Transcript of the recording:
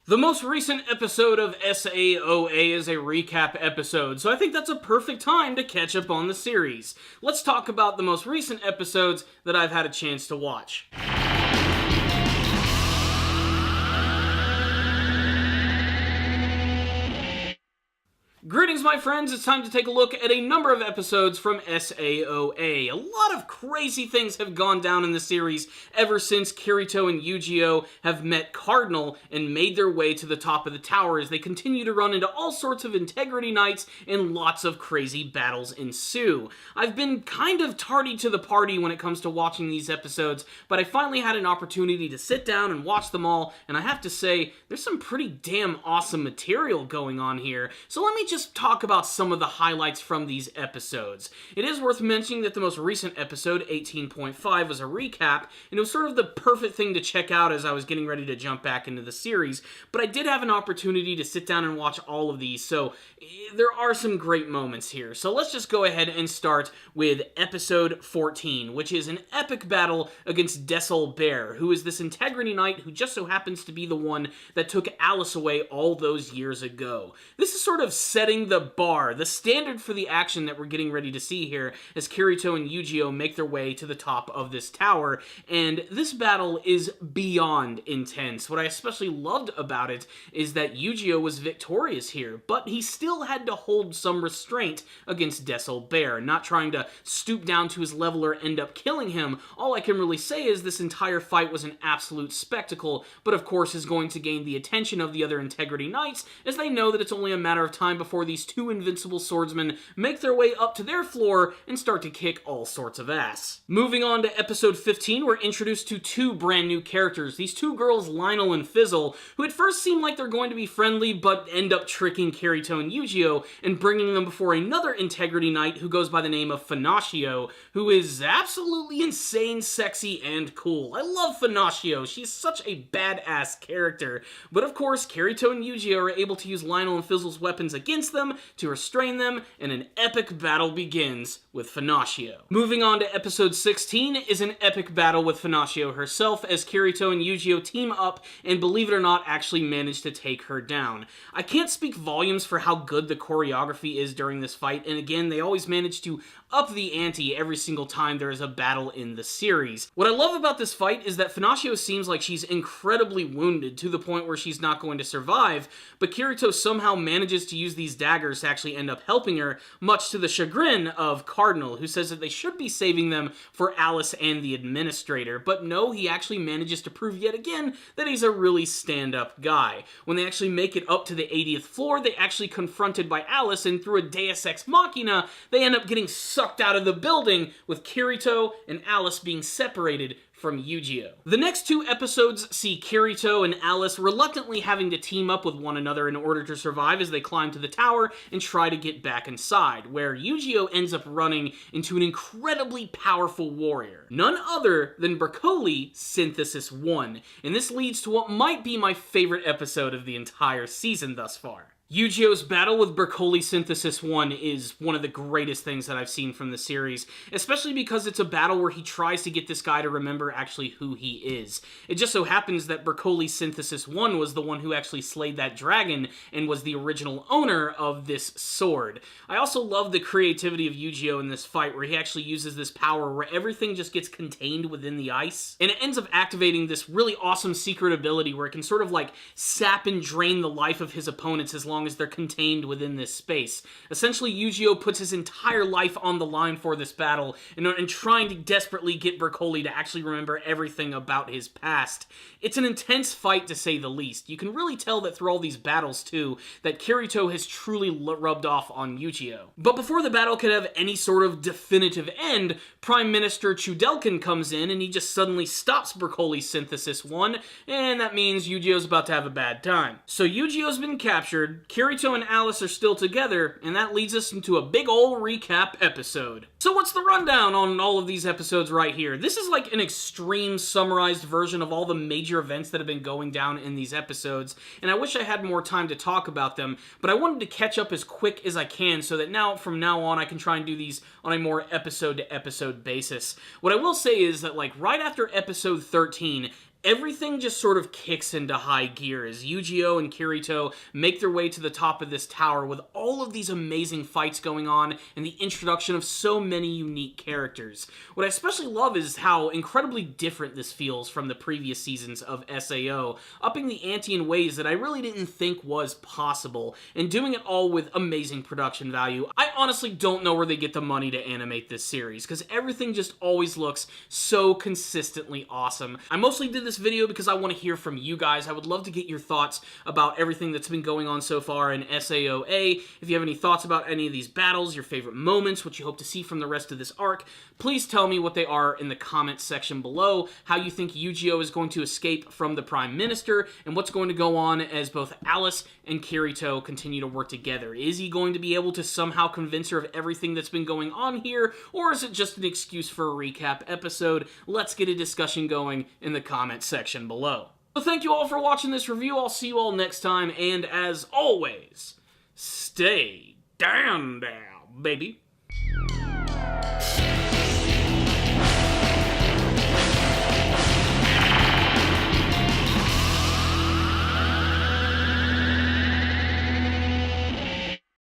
The most recent episode of SAOA is a recap episode, so I think that's a perfect time to catch up on the series. Let's talk about the most recent episodes that I've had a chance to watch. Greetings, my friends. It's time to take a look at a number of episodes from SAOA. A lot of crazy things have gone down in the series ever since Kirito and Yu-Gi-Oh! Have met Cardinal and made their way to the top of the tower as they continue to run into all sorts of integrity nights and lots of crazy battles ensue. I've been kind of tardy to the party when it comes to watching these episodes, but I finally had an opportunity to sit down and watch them all, and I have to say, there's some pretty damn awesome material going on here. So let me just talk about some of the highlights from these episodes. It is worth mentioning that the most recent episode, 18.5, was a recap, and it was sort of the perfect thing to check out as I was getting ready to jump back into the series, but I did have an opportunity to sit down and watch all of these, so there are some great moments here. So let's just go ahead and start with episode 14, which is an epic battle against Desol Bear, who is this integrity knight who just so happens to be the one that took Alice away all those years ago. This is sort of setting the bar, the standard for the action that we're getting ready to see here as Kirito and Yu-Gi-Oh! Make their way to the top of this tower, and this battle is beyond intense. What I especially loved about it is that Yu-Gi-Oh! Was victorious here, but he still had to hold some restraint against Desol Bear, not trying to stoop down to his level or end up killing him. All I can really say is this entire fight was an absolute spectacle, but of course is going to gain the attention of the other Integrity Knights, as they know that it's only a matter of time before these two invincible swordsmen make their way up to their floor and start to kick all sorts of ass. Moving on to episode 15, we're introduced to two brand new characters. These two girls, Lionel and Fizzle, who at first seem like they're going to be friendly, but end up tricking Kirito and Yu-Gi-Oh! And bringing them before another Integrity Knight who goes by the name of Finaccio, who is absolutely insane, sexy, and cool. I love Finaccio. She's such a badass character. But of course, Kirito and Yu-Gi-Oh! Are able to use Lionel and Fizzle's weapons against them to restrain them, and an epic battle begins with Finaccio. Moving on to episode 16 is an epic battle with Finaccio herself as Kirito and Yu-Gi-Oh! Team up and, believe it or not, actually manage to take her down. I can't speak volumes for how good the choreography is during this fight, and again, they always manage to up the ante every single time there is a battle in the series. What I love about this fight is that Finaccio seems like she's incredibly wounded to the point where she's not going to survive, but Kirito somehow manages to use these daggers to actually end up helping her, much to the chagrin of Cardinal, who says that they should be saving them for Alice and the Administrator, but no, he actually manages to prove yet again that he's a really stand-up guy. When they actually make it up to the 80th floor, they actually confronted by Alice, and through a Deus Ex Machina, they end up getting sucked out of the building, with Kirito and Alice being separated from Yu-Gi-Oh! The next two episodes see Kirito and Alice reluctantly having to team up with one another in order to survive as they climb to the tower and try to get back inside, where Yu-Gi-Oh! Ends up running into an incredibly powerful warrior, none other than Broccoli Synthesis 1, and this leads to what might be my favorite episode of the entire season thus far. Yu-Gi-Oh's battle with Broccoli Synthesis 1 is one of the greatest things that I've seen from the series, especially because it's a battle where he tries to get this guy to remember actually who he is. It just so happens that Broccoli Synthesis 1 was the one who actually slayed that dragon and was the original owner of this sword. I also love the creativity of Yu-Gi-Oh! In this fight, where he actually uses this power where everything just gets contained within the ice, and it ends up activating this really awesome secret ability where it can sort of like sap and drain the life of his opponents as long as they're contained within this space. Essentially, Yu-Gi-Oh! Puts his entire life on the line for this battle and trying to desperately get Broccoli to actually remember everything about his past. It's an intense fight, to say the least. You can really tell that through all these battles, too, that Kirito has truly rubbed off on Yu-Gi-Oh! But before the battle could have any sort of definitive end, Prime Minister Chudelkin comes in and he just suddenly stops Broccoli Synthesis 1, and that means Yu-Gi-Oh's about to have a bad time. So Yu-Gi-Oh's been captured, Kirito and Alice are still together, and that leads us into a big ol' recap episode. So what's the rundown on all of these episodes right here? This is like an extreme summarized version of all the major events that have been going down in these episodes, and I wish I had more time to talk about them, but I wanted to catch up as quick as I can so that from now on I can try and do these on a more episode to episode basis. What I will say is that like right after episode 13, everything just sort of kicks into high gear as Yu-Gi-Oh! And Kirito make their way to the top of this tower with all of these amazing fights going on and the introduction of so many unique characters. What I especially love is how incredibly different this feels from the previous seasons of SAO, upping the ante in ways that I really didn't think was possible, and doing it all with amazing production value. I honestly don't know where they get the money to animate this series, because everything just always looks so consistently awesome. I mostly did this video because I want to hear from you guys. I would love to get your thoughts about everything that's been going on so far in SAOA. If you have any thoughts about any of these battles, your favorite moments, what you hope to see from the rest of this arc, please tell me what they are in the comments section below, how you think Yu-Gi-Oh! Is going to escape from the Prime Minister, and what's going to go on as both Alice and Kirito continue to work together. Is he going to be able to somehow convince her of everything that's been going on here, or is it just an excuse for a recap episode? Let's get a discussion going in the comments section below. So thank you all for watching this review. I'll see you all next time, and as always, stay down, baby.